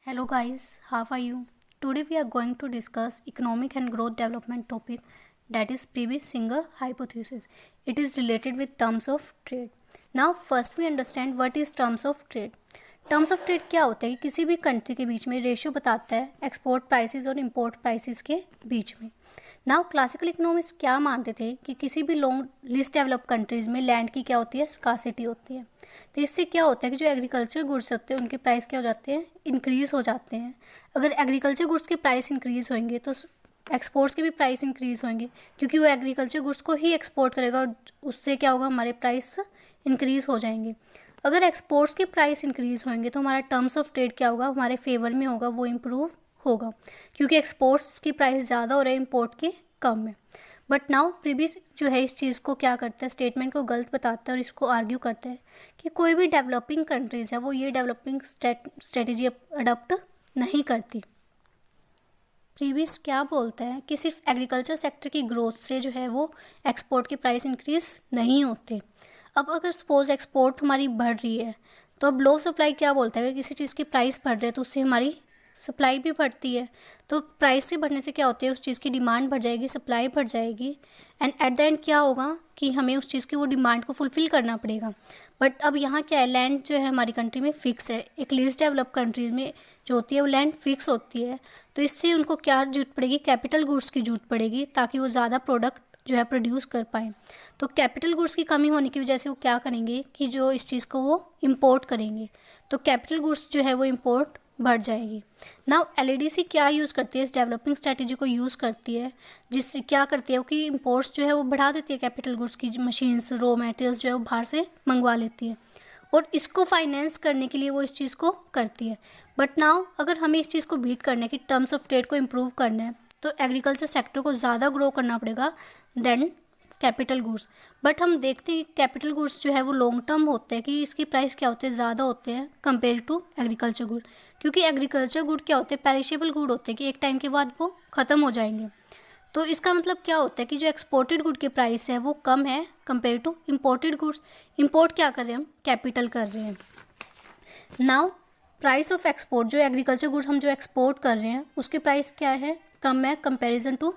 Hello guys, how are you? Today we are going to discuss economic and growth development topic, that is Prebisch-Singer hypothesis. It is related with terms of trade. Now first we understand what is terms of trade. Terms of trade क्या होता है कि किसी भी country के बीच में ratio बताता है एक्सपोर्ट प्राइसेस और इंपोर्ट प्राइसेस के बीच में. नाउ क्लासिकल इकोनॉमिस्ट क्या मानते थे कि किसी भी लिस्ट डेवलप कंट्रीज़ में लैंड की क्या होती है, स्कार्सिटी होती है. तो इससे क्या होता है कि जो एग्रीकल्चर गुड्स होते हैं उनके प्राइस क्या हो जाते हैं, इंक्रीज़ हो जाते हैं. अगर एग्रीकल्चर गुड्स के प्राइस इंक्रीज़ होंगे तो एक्सपोर्ट्स के भी प्राइस इंक्रीज़ होंगे, क्योंकि वो एग्रीकल्चर गुड्स को ही एक्सपोर्ट करेगा और उससे क्या होगा, हमारे प्राइस इंक्रीज़ हो जाएंगे. अगर एक्सपोर्ट्स के प्राइस इंक्रीज़ होंगे तो हमारा टर्म्स ऑफ ट्रेड क्या होगा, हमारे फेवर में होगा, वो इम्प्रूव होगा, क्योंकि एक्सपोर्ट्स की प्राइस ज़्यादा हो रहे हैं, इम्पोर्ट के कम है. बट नाउ प्रीबिश जो है इस चीज़ को क्या करता है, स्टेटमेंट को गलत बताता है और इसको आर्ग्यू करता है कि कोई भी डेवलपिंग कंट्रीज़ है वो ये डेवलपिंग स्ट्रेटजी अडॉप्ट नहीं करती. प्रीबिश क्या बोलता है कि सिर्फ एग्रीकल्चर सेक्टर की ग्रोथ से जो है वो एक्सपोर्ट के प्राइस इंक्रीज़ नहीं होते. अब अगर सपोज एक्सपोर्ट हमारी बढ़ रही है तो अब लो सप्लाई क्या बोलता है, अगर किसी चीज़ की प्राइस बढ़ रही है तो उससे हमारी सप्लाई भी बढ़ती है. तो प्राइस से बढ़ने से क्या होती है, उस चीज़ की डिमांड बढ़ जाएगी, सप्लाई बढ़ जाएगी, एंड एट द एंड क्या होगा कि हमें उस चीज़ की वो डिमांड को फुलफ़िल करना पड़ेगा. बट अब यहाँ क्या है, लैंड जो है हमारी कंट्री में फ़िक्स है. एक लीस्ट डेवलप कंट्रीज़ में जो होती है वो लैंड फिक्स होती है, तो इससे उनको क्या जरूरत पड़ेगी, कैपिटल गुड्स की जरूरत पड़ेगी ताकि वो ज़्यादा प्रोडक्ट जो है प्रोड्यूस कर पाएँ. तो कैपिटल गुड्स की कमी होने की वजह से वो क्या करेंगे कि जो इस चीज़ को वो इंपोर्ट करेंगे, तो कैपिटल गुड्स जो है वो इंपोर्ट बढ़ जाएगी. नाउ एलईडीसी क्या यूज़ करती है, इस डेवलपिंग स्ट्रेटजी को यूज़ करती है, जिससे क्या करती है कि इंपोर्ट्स जो है वो बढ़ा देती है, कैपिटल गुड्स की मशीन्स, रॉ मटेरियल्स जो है वो बाहर से मंगवा लेती है और इसको फाइनेंस करने के लिए वो इस चीज़ को करती है. बट नाउ अगर हमें इस चीज़ को बीट करना है कि टर्म्स ऑफ ट्रेड को इम्प्रूव करना है तो एग्रीकल्चर सेक्टर को ज़्यादा ग्रो करना पड़ेगा देन कैपिटल गुड्स. बट हम देखते हैं कैपिटल गुड्स जो है वो लॉन्ग टर्म होते हैं कि इसकी प्राइस क्या होते हैं, ज़्यादा होते हैं कंपेयर टू एग्रीकल्चर गुड, क्योंकि एग्रीकल्चर गुड क्या होते हैं, पेरिशेबल गुड होते हैं कि एक टाइम के बाद वो ख़त्म हो जाएंगे. तो इसका मतलब क्या होता है कि जो एक्सपोर्टेड गुड के प्राइस है वो कम है compare to imported goods. Import क्या कर रहे हैं, हम कैपिटल कर रहे हैं. नाउ प्राइस ऑफ एक्सपोर्ट, जो एग्रीकल्चर गुड्स हम जो एक्सपोर्ट कर रहे हैं उसके प्राइस क्या है, कम है कंपैरिजन टू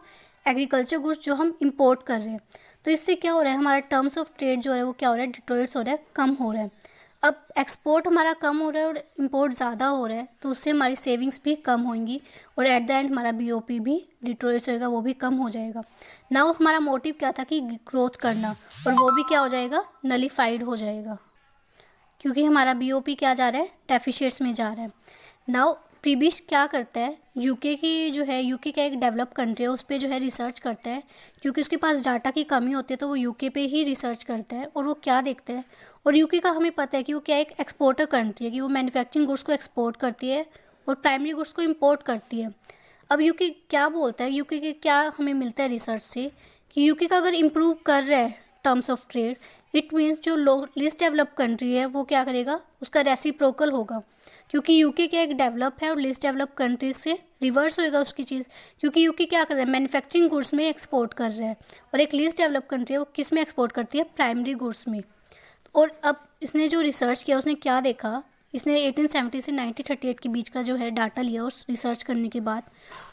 एग्रीकल्चर गुड्स जो हम इंपोर्ट कर रहे हैं. तो इससे क्या हो रहा है, हमारा टर्म्स ऑफ ट्रेड जो है वो क्या हो रहा है, डिट्रॉइट्स हो रहा है, कम हो रहा है. अब एक्सपोर्ट हमारा कम हो रहा है और इंपोर्ट ज़्यादा हो रहा है, तो उससे हमारी सेविंग्स भी कम होंगी और एट द एंड हमारा बीओपी भी डिट्रॉइट्स होएगा, वो भी कम हो जाएगा. नाउ हमारा मोटिव क्या था कि ग्रोथ करना, और वो भी क्या हो जाएगा, नलीफाइड हो जाएगा, क्योंकि हमारा बीओपी क्या जा रहा है, डेफिशिएट्स में जा रहा है. नाउ प्रीबिश क्या करता है, यूके की जो है, यूके का एक डेवलप कंट्री है, उस पर जो है रिसर्च करता है, क्योंकि उसके पास डाटा की कमी होती है तो वो यूके पे ही रिसर्च करता है. और वो क्या देखता है, और यूके का हमें पता है कि वो क्या एक एक्सपोर्टर कंट्री है, कि वो मैन्युफैक्चरिंग गुड्स को एक्सपोर्ट करती है और प्राइमरी गुड्स को इम्पोर्ट करती है. अब यूके क्या बोलता है, यूके के क्या हमें मिलता है रिसर्च से कि यूके का अगर इम्प्रूव कर रहा है terms of trade, it means जो लिस्ट डेवलप कंट्री है वो क्या करेगा, उसका रेसिप्रोकल होगा, क्योंकि यूके क्या एक डेवलप है और लिस्ट डेवलप कंट्रीज से रिवर्स होएगा उसकी चीज़, क्योंकि यूके क्या कर रहा है, मैन्युफैक्चरिंग गुड्स में एक्सपोर्ट कर रहा है और एक लिस्ट डेवलप कंट्री है वो किस में एक्सपोर्ट करती है, प्राइमरी गुड्स में. और अब इसने जो रिसर्च किया उसने क्या देखा, इसने 1870 से 1938 के बीच का जो है डाटा लिया उस रिसर्च करने के बाद,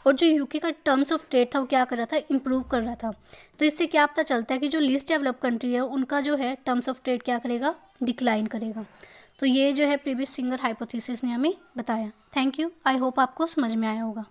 और जो यूके का टर्म्स ऑफ ट्रेड था वो क्या कर रहा था, इम्प्रूव कर रहा था. तो इससे क्या पता चलता है कि जो लिस्ट डेवलप कंट्री है उनका जो है टर्म्स ऑफ ट्रेड क्या करेगा, डिक्लाइन करेगा. तो ये जो है प्रीबिश-सिंगर हाइपोथेसिस ने हमें बताया. थैंक यू, आई होप आपको समझ में आया होगा.